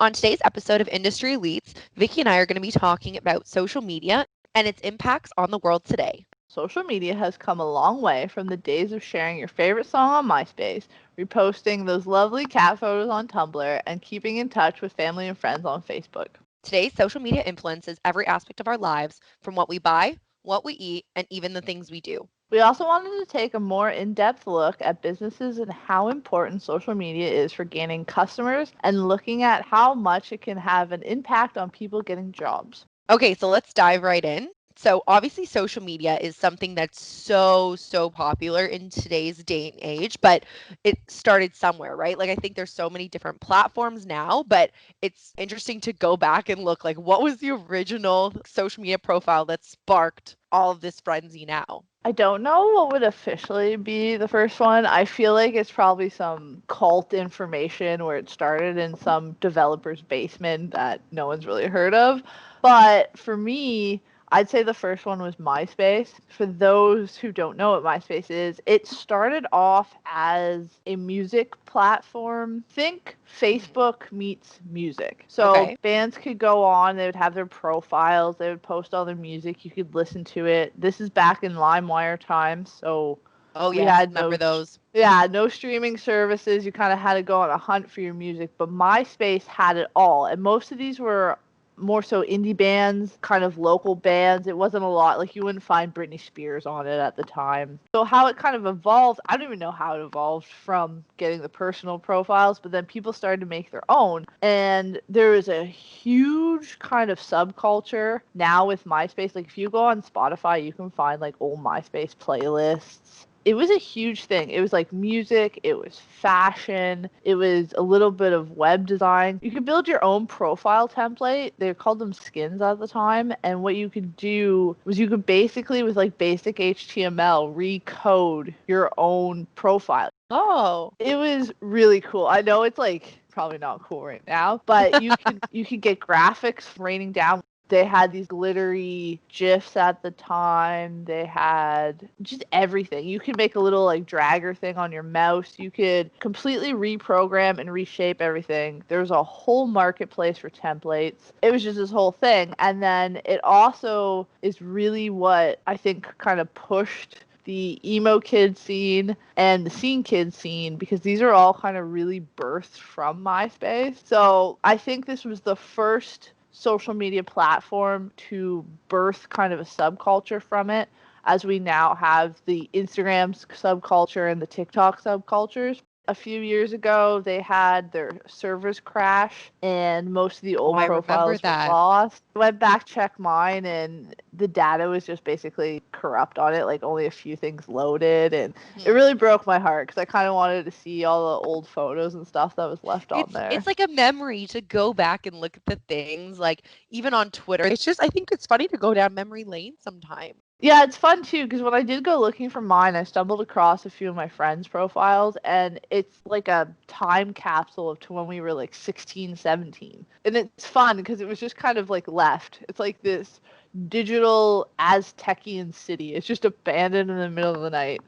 On today's episode of Industry Elites, Vicki and I are going to be talking about social media and its impacts on the world today. Social media has come a long way from the days of sharing your favorite song on MySpace, reposting those lovely cat photos on Tumblr, and keeping in touch with family and friends on Facebook. Today, social media influences every aspect of our lives, from what we buy, what we eat, and even the things we do. We also wanted to take a more in depth look at businesses and how important social media is for gaining customers and looking at how much it can have an impact on people getting jobs. Okay, so let's dive right in. So, obviously, social media is something that's so popular in today's day and age, but it started somewhere, right? Like, I think there's so many different platforms now, but it's interesting to go back and look like what was the original social media profile that sparked all of this frenzy now? I don't know what would officially be the first one. I feel like it's probably some cult information where it started in some developer's basement that no one's really heard of. But for me, I'd say the first one was MySpace. For those who don't know what MySpace is, it started off as a music platform. Think Facebook meets music. So Okay. bands could go on, they would have their profiles, they would post all their music, you could listen to it. This is back in LimeWire times, so Oh, we yes, had remember those. no streaming services. You kind of had to go on a hunt for your music, but MySpace had it all. And most of these were more so indie bands, kind of local bands. It wasn't a lot. Like you wouldn't find Britney Spears on it at the time. So how it kind of evolved, I don't even know how it evolved from getting the personal profiles, but then people started to make their own. And there is a huge kind of subculture now with MySpace. Like if you go on Spotify, you can find like old MySpace playlists. It was a huge thing. It was like music, it was fashion, it was a little bit of web design. You could build your own profile template. They called them skins at the time. And what you could do was you could basically, with like basic HTML, recode your own profile. Oh. It was really cool. I know it's like probably not cool right now, but you could get graphics raining down. They had these glittery GIFs at the time. They had just everything. You could make a little like dragger thing on your mouse. You could completely reprogram and reshape everything. There was a whole marketplace for templates. It was just this whole thing. And then it also is really what I think kind of pushed the emo kid scene and the scene kid scene, because these are all kind of really birthed from MySpace. So I think this was the first social media platform to birth kind of a subculture from it, as we now have the Instagram subculture and the TikTok subcultures. A few years ago, they had their servers crash and most of the Oh, old I remember profiles were that. lost. I went back, checked mine, and the data was just basically corrupt on it. Like only a few things loaded. And it Mhm. really broke my heart because I kind of wanted to see all the old photos and stuff that was left on It's there. like a memory to go back and look at the things, like, even on Twitter. It's just I think it's funny to go down memory lane sometimes. Yeah, it's fun too because when I did go looking for mine, I stumbled across a few of my friends' profiles, and it's like a time capsule of to when we were like 16, 17. And it's fun because it was just kind of like left. It's like this digital Aztecian city. It's just abandoned in the middle of the night.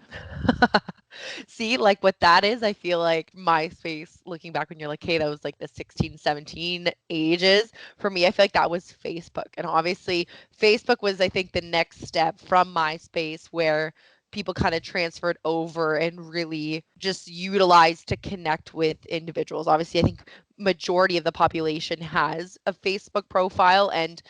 See, like, what that is, I feel like MySpace, looking back when you're like, "Hey, that was, like, the 16, 17 ages." For me, I feel like that was Facebook, and obviously, Facebook was, I think, the next step from MySpace where people kinda transferred over and really just utilized to connect with individuals. Obviously, I think majority of the population has a Facebook profile, and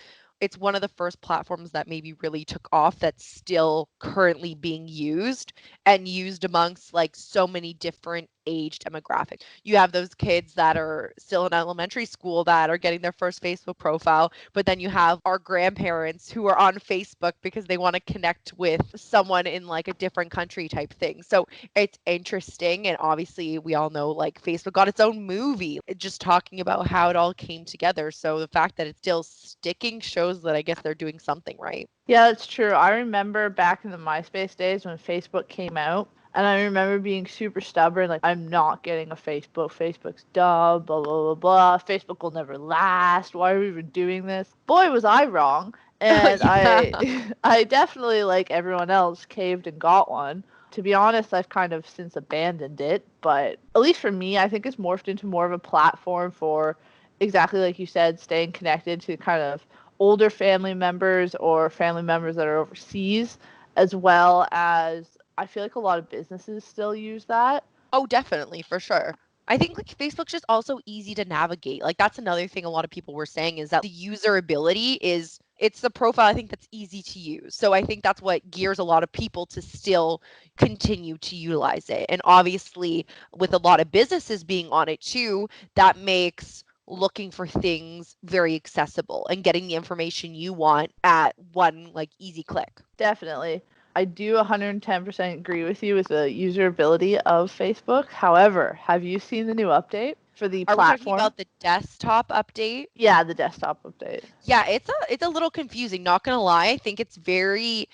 it's one of the first platforms that maybe really took off that's still currently being used and used amongst like so many different age demographics. You have those kids that are still in elementary school that are getting their first Facebook profile, but then you have our grandparents who are on Facebook because they want to connect with someone in like a different country type thing. So it's interesting, and obviously we all know like Facebook got its own movie just talking about how it all came together. So the fact that it's still sticking shows that I guess they're doing something right. Yeah, that's true. I remember back in the MySpace days when Facebook came out, and I remember being super stubborn, like, I'm not getting a Facebook. Facebook's dumb, blah, blah, blah, blah. Facebook will never last. Why are we even doing this? Boy, was I wrong. And Yeah. I definitely, like everyone else, caved and got one. To be honest, I've kind of since abandoned it, but at least for me, I think it's morphed into more of a platform for exactly like you said, staying connected to kind of older family members or family members that are overseas, as well as I feel like a lot of businesses still use that. Oh, definitely, for sure. I think like Facebook's just also easy to navigate. Like that's another thing a lot of people were saying is that the usability is it's the profile I think that's easy to use. So I think that's what gears a lot of people to still continue to utilize it. And obviously with a lot of businesses being on it too, that makes looking for things very accessible and getting the information you want at one like easy click. Definitely. I do 110% agree with you with the usability of Facebook. However, have you seen the new update for the Are we talking platform? about the desktop update? Yeah, the desktop update. Yeah, it's a little confusing, not gonna lie. I think it's very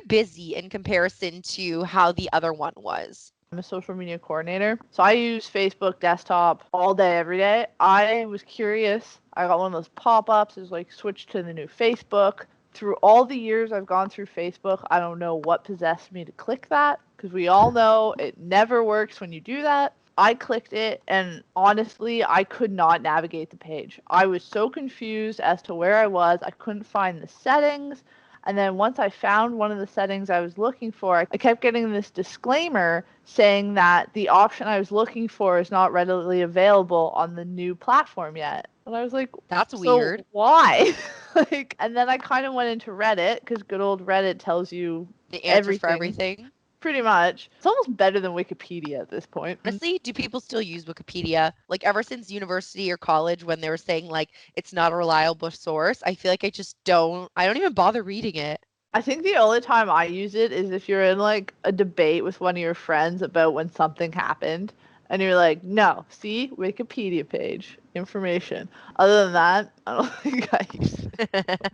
busy in comparison to how the other one was. I'm a social media coordinator, so I use Facebook desktop all day, every day. I was curious. I got one of those pop-ups. It's like switch to the new Facebook. Through all the years I've gone through Facebook, I don't know what possessed me to click that because we all know it never works when you do that. I clicked it, and honestly, I could not navigate the page. I was so confused as to where I was. I couldn't find the settings. And then once I found one of the settings I was looking for, I kept getting this disclaimer saying that the option I was looking for is not readily available on the new platform yet. And I was like, That's so weird. why? Like, and then I kind of went into Reddit because good old Reddit tells you The answers for everything everything. pretty much. It's almost better than Wikipedia at this point. Honestly, do people still use Wikipedia? Like ever since university or college when they were saying like it's not a reliable source, I feel like I don't even bother reading it. I think the only time I use it is if you're in like a debate with one of your friends about when something happened and you're like, no, see, Wikipedia page, information. Other than that, I don't think I use it.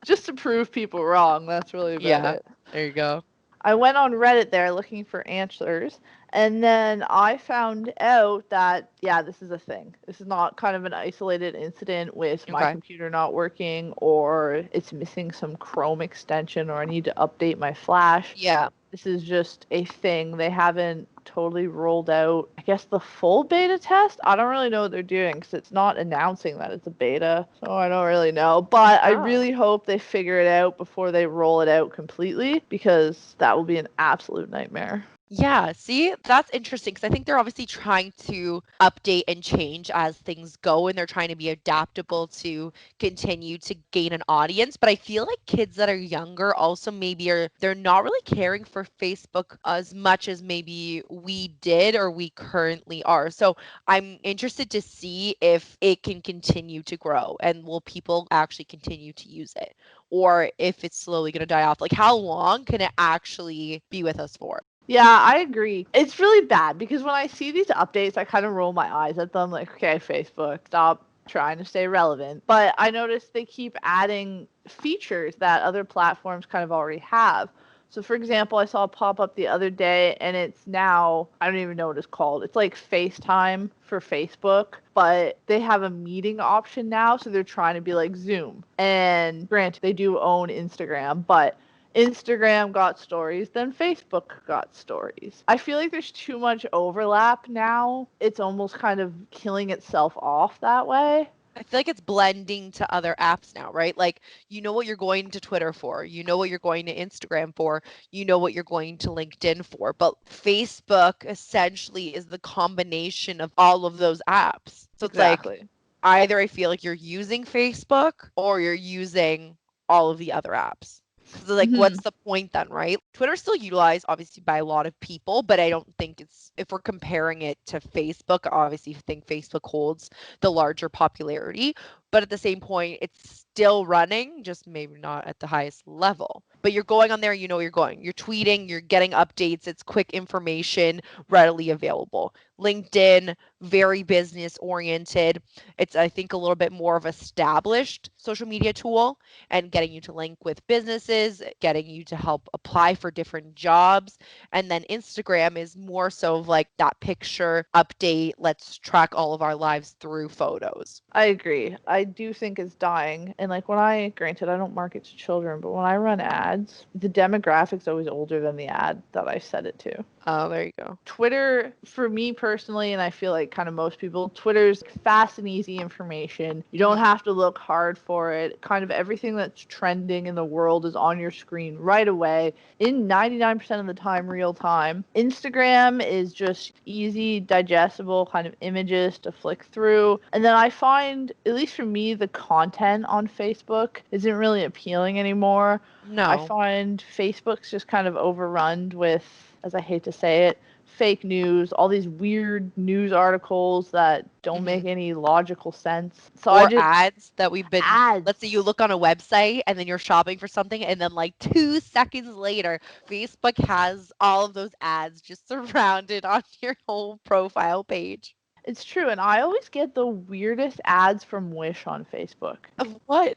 Just to prove people wrong, that's really about Yeah, it. there you go. I went on Reddit there looking for answers, and then I found out that, yeah, this is a thing. This is not kind of an isolated incident with my Okay. computer not working or it's missing some Chrome extension or I need to update my Flash. Yeah. This is just a thing. They haven't totally rolled out, I guess, the full beta test. I don't really know what they're doing because it's not announcing that it's a beta. So I don't really know. But I Oh. really hope they figure it out before they roll it out completely because that will be an absolute nightmare. Yeah, see, that's interesting because I think they're obviously trying to update and change as things go, and they're trying to be adaptable to continue to gain an audience. But I feel like kids that are younger also maybe they're not really caring for Facebook as much as maybe we did or we currently are. So I'm interested to see if it can continue to grow and will people actually continue to use it, or if it's slowly going to die off. Like, how long can it actually be with us for? Yeah, I agree. It's really bad because when I see these updates, I kind of roll my eyes at them like, okay, Facebook, stop trying to stay relevant. But I notice they keep adding features that other platforms kind of already have. So, for example, I saw a pop up the other day and it's now, I don't even know what it's called. It's like FaceTime for Facebook, but they have a meeting option now. So they're trying to be like Zoom. And granted, they do own Instagram, but Instagram got stories, then Facebook got stories. I feel like there's too much overlap now. It's almost kind of killing itself off that way. I feel like it's blending to other apps now, right? Like, you know what you're going to Twitter for, you know what you're going to Instagram for, you know what you're going to LinkedIn for. But Facebook essentially is the combination of all of those apps. So it's like Exactly. either I feel like you're using Facebook or you're using all of the other apps. So like, Hmm. what's the point then, right? Twitter's still utilized obviously by a lot of people, but I don't think it's if we're comparing it to Facebook, obviously I think Facebook holds the larger popularity, but at the same point, it's still running, just maybe not at the highest level. But you're going on there, you know where you're going. You're tweeting, you're getting updates, it's quick information, readily available. LinkedIn, very business oriented. It's, I think, a little bit more of established social media tool and getting you to link with businesses, getting you to help apply for different jobs. And then Instagram is more so of like that picture update. Let's track all of our lives through photos. I agree. I do think is dying. And like granted, I don't market to children, but when I run ads, the demographic's always older than the ad that I set it to. Oh, there you go. Twitter, for me personally, and I feel like kind of most people, Twitter's fast and easy information. You don't Mhm. have to look hard for it. Kind of everything that's trending in the world is on your screen right away, in 99% of the time, real time. Instagram is just easy, digestible kind of images to flick through. And then I find, at least for me, the content on Facebook isn't really appealing anymore. I No. find Facebook's just kind of overrun with, as I hate to say it, fake news, all these weird news articles that don't make Mhm. any logical sense. So I Or just ads that we've been let's say you ads. look on a website and then you're shopping for something and then like 2 seconds later, Facebook has all of those ads just surrounded on your whole profile page. It's true, and I always get the weirdest ads from Wish on Facebook. Of what?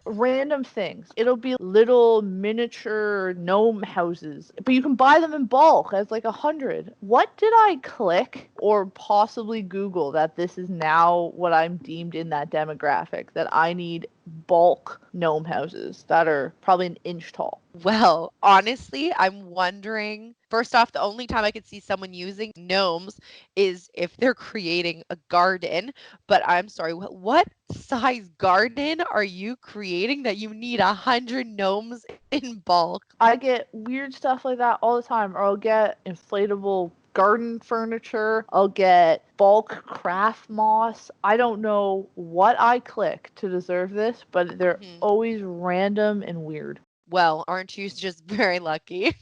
Random things. It'll be little miniature gnome houses, but you can buy them in bulk as like 100. What did I click or possibly Google that this is now what I'm deemed in that demographic, that I need bulk gnome houses that are probably an inch tall? Well, honestly, I'm wondering first off, the only time I could see someone using gnomes is if they're creating a garden, but I'm sorry, what size garden are you creating that you need 100 gnomes in bulk? I get weird stuff like that all the time. Or I'll get inflatable garden furniture. I'll get bulk craft moss. I don't know what I click to deserve this, but they're Mhm. always random and weird. Well, aren't you just very lucky?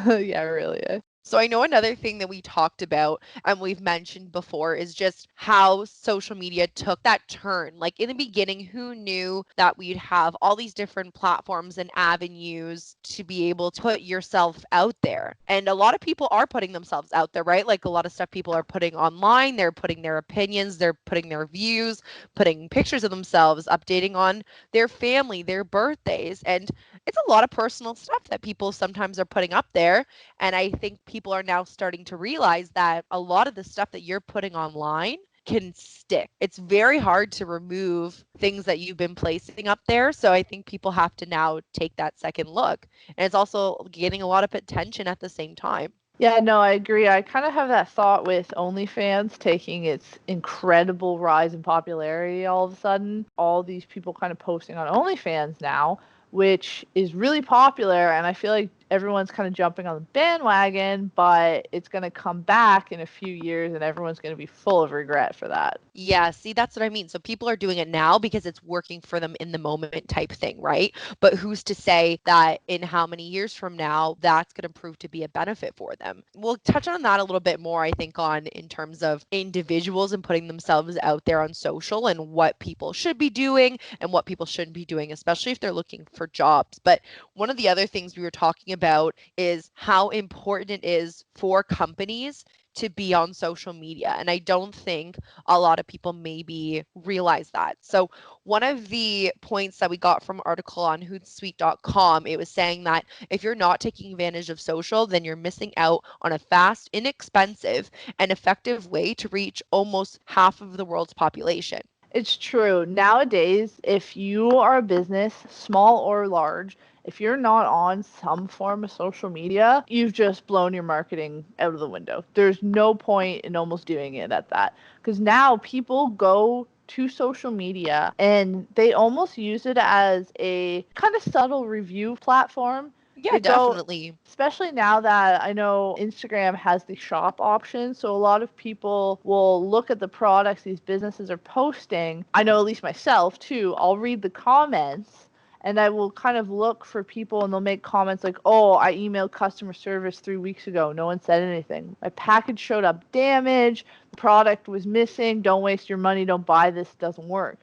Yeah, really. So I know another thing that we talked about and we've mentioned before is just how social media took that turn. Like in the beginning, who knew that we'd have all these different platforms and avenues to be able to put yourself out there? And a lot of people are putting themselves out there, right? Like a lot of stuff people are putting online, they're putting their opinions, they're putting their views, putting pictures of themselves, updating on their family, their birthdays. And it's a lot of personal stuff that people sometimes are putting up there, and I think people are now starting to realize that a lot of the stuff that you're putting online can stick. It's very hard to remove things that you've been placing up there. So I think people have to now take that second look. And it's also getting a lot of attention at the same time. Yeah, no, I agree. I kind of have that thought with OnlyFans taking its incredible rise in popularity all of a sudden. All these people kind of posting on OnlyFans now, which is really popular, and I feel like everyone's kind of jumping on the bandwagon, but it's going to come back in a few years and everyone's going to be full of regret for that. Yeah, see, that's what I mean. So people are doing it now because it's working for them in the moment type thing, right? But who's to say that in how many years from now that's going to prove to be a benefit for them? We'll touch on that a little bit more, I think, on in terms of individuals and putting themselves out there on social and what people should be doing and what people shouldn't be doing, especially if they're looking for jobs. But one of the other things we were talking about is how important it is for companies to be on social media. And I don't think a lot of people maybe realize that. So, one of the points that we got from an article on hootsuite.com, it was saying that if you're not taking advantage of social, then you're missing out on a fast, inexpensive, and effective way to reach almost half of the world's population. It's true. Nowadays, if you are a business, small or large, if you're not on some form of social media, you've just blown your marketing out of the window. There's no point in almost doing it at that. Because now people go to social media and they almost use it as a kind of subtle review platform. Yeah, They go, definitely. especially now that I know Instagram has the shop option, so a lot of people will look at the products these businesses are posting. I know at least myself too. I'll read the comments and I will kind of look for people and they'll make comments like, "Oh, I emailed customer service 3 weeks ago. No one said anything. My package showed up damaged. The product was missing. Don't waste your money. Don't buy this. It doesn't work."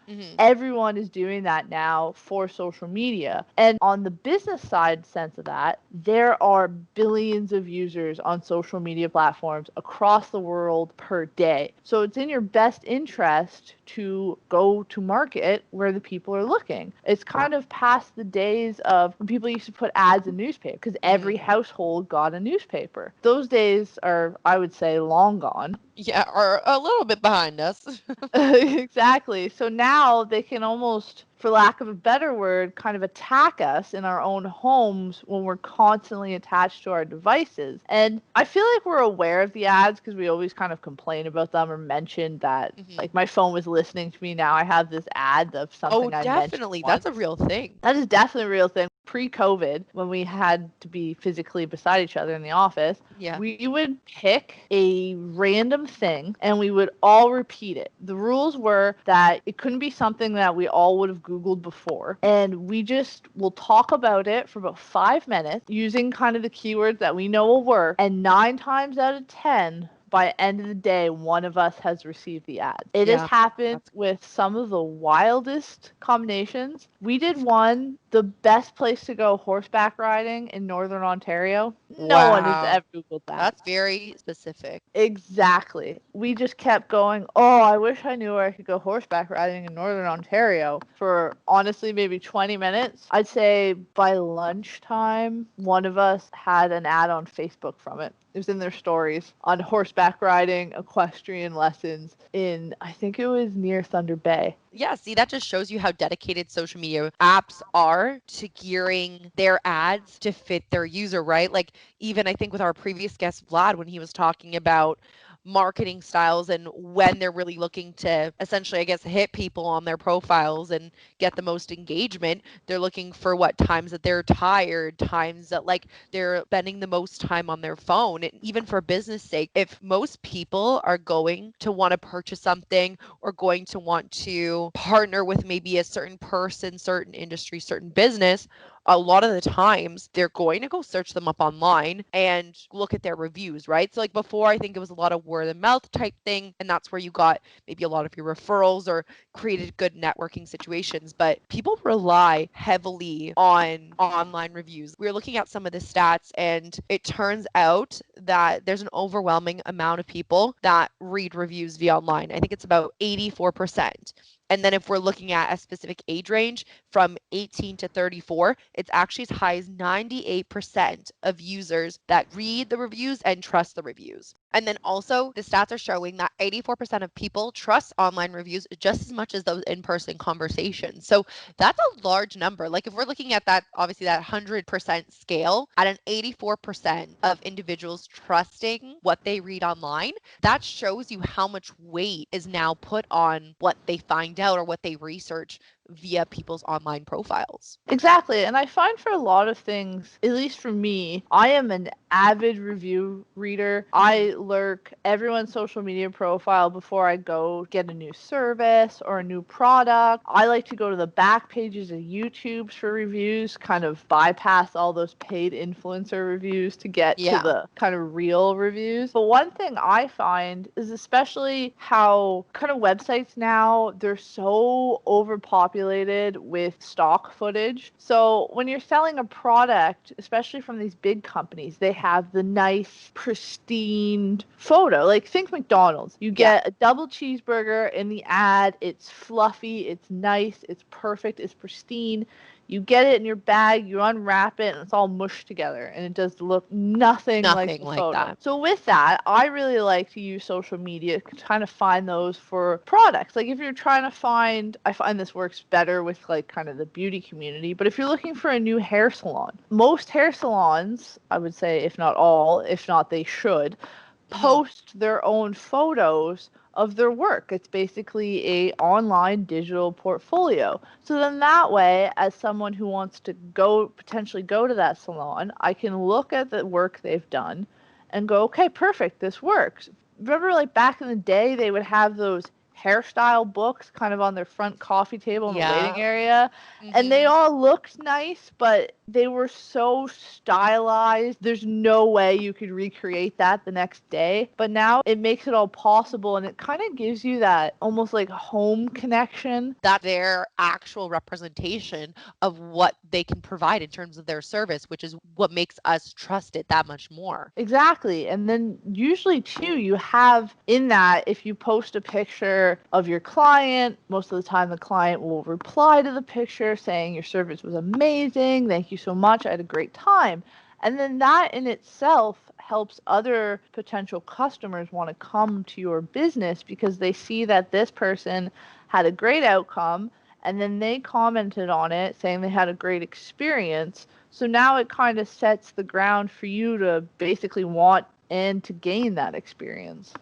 Hmm. Everyone is doing that now for social media. And on the business side sense of that, there are billions of users on social media platforms across the world per day. So it's in your best interest to go to market where the people are looking. It's kind of past the days of when people used to put ads in newspaper because every Hmm. household got a newspaper. Those days are, I would say, long gone. Yeah, or a little bit behind us. Exactly. So now they can almost, for lack of a better word, kind of attack us in our own homes when we're constantly attached to our devices. And I feel like we're aware of the ads because we always kind of complain about them or mention that, Mhm. like, my phone was listening to me. Now I have this ad of Oh, something I mentioned definitely. That's once. a real thing. That is definitely a real thing. Pre-COVID, when we had to be physically beside each other in the office, Yeah. we would pick a random thing and we would all repeat it. The rules were that it couldn't be something that we all would have Googled before. And we just will talk about it for about 5 minutes using kind of the keywords that we know will work. And 9 times out of 10, by end of the day, one of us has received the ad. It has Yeah. happened That's with some of the wildest combinations. We did one, the best place to go horseback riding in Northern Ontario. No one has wow. ever Googled that. That's very specific. Exactly. We just kept going, oh, I wish I knew where I could go horseback riding in Northern Ontario for honestly maybe 20 minutes. I'd say by lunchtime, one of us had an ad on Facebook from it. It was in their stories on horseback riding, equestrian lessons in, I think it was near Thunder Bay. Yeah, see, that just shows you how dedicated social media apps are to gearing their ads to fit their user, right? Like, even I think with our previous guest, Vlad, when he was talking about marketing styles and when they're really looking to essentially, I guess, hit people on their profiles and get the most engagement, they're looking for what times that they're tired, times that like they're spending the most time on their phone. And even for business sake, if most people are going to want to purchase something or going to want to partner with maybe a certain person, certain industry, certain business, a lot of the times they're going to go search them up online and look at their reviews, right? So, like before, I think it was a lot of word of mouth type thing, and that's where you got maybe a lot of your referrals or created good networking situations. But people rely heavily on online reviews. We were looking at some of the stats, and it turns out that there's an overwhelming amount of people that read reviews via online. I think it's about 84%. And then if we're looking at a specific age range from 18 to 34, it's actually as high as 98% of users that read the reviews and trust the reviews. And then also, the stats are showing that 84% of people trust online reviews just as much as those in person conversations. So that's a large number. Like, if we're looking at that, obviously, that 100% scale, at an 84% of individuals trusting what they read online, that shows you how much weight is now put on what they find out or what they research via people's online profiles. Exactly. And I find for a lot of things, at least for me, I am an avid review reader. Mhm. I lurk everyone's social media profile before I go get a new service or a new product. I like to go to the back pages of YouTube's for reviews, kind of bypass all those paid influencer reviews to get to Yeah. the kind of real reviews. But one thing I find is especially how kind of websites now, they're so overpopulated with stock footage. So when you're selling a product, especially from these big companies, they have the nice, pristine photo. Like, think McDonald's. You Yeah. get a double cheeseburger in the ad, it's fluffy, it's nice, it's perfect, it's pristine. You get it in your bag, you unwrap it, and it's all mushed together, and it does look nothing like Nothing the like photo. that. So with that, I really like to use social media to kind of find those for products. Like, if you're trying to find, I find this works better with like kind of the beauty community, but if you're looking for a new hair salon, most hair salons, I would say, if not all, if not they should, Mhm. post their own photos of their work. It's basically a online digital portfolio. So then that way, as someone who wants to go potentially go to that salon, I can look at the work they've done and go, okay, perfect, this works. Remember, like back in the day, they would have those hairstyle books kind of on their front coffee table in the waiting Yeah. area, and they Mhm. all looked nice, but they were so stylized. There's no way you could recreate that the next day. But now it makes it all possible, and it kind of gives you that almost like home connection. That their actual representation of what they can provide in terms of their service, which is what makes us trust it that much more. Exactly. And then usually too, you have in that, if you post a picture of your client, most of the time the client will reply to the picture saying your service was amazing. Thank you so much. I had a great time. And then that in itself helps other potential customers want to come to your business because they see that this person had a great outcome and then they commented on it saying they had a great experience. So now it kind of sets the ground for you to basically want and to gain that experience.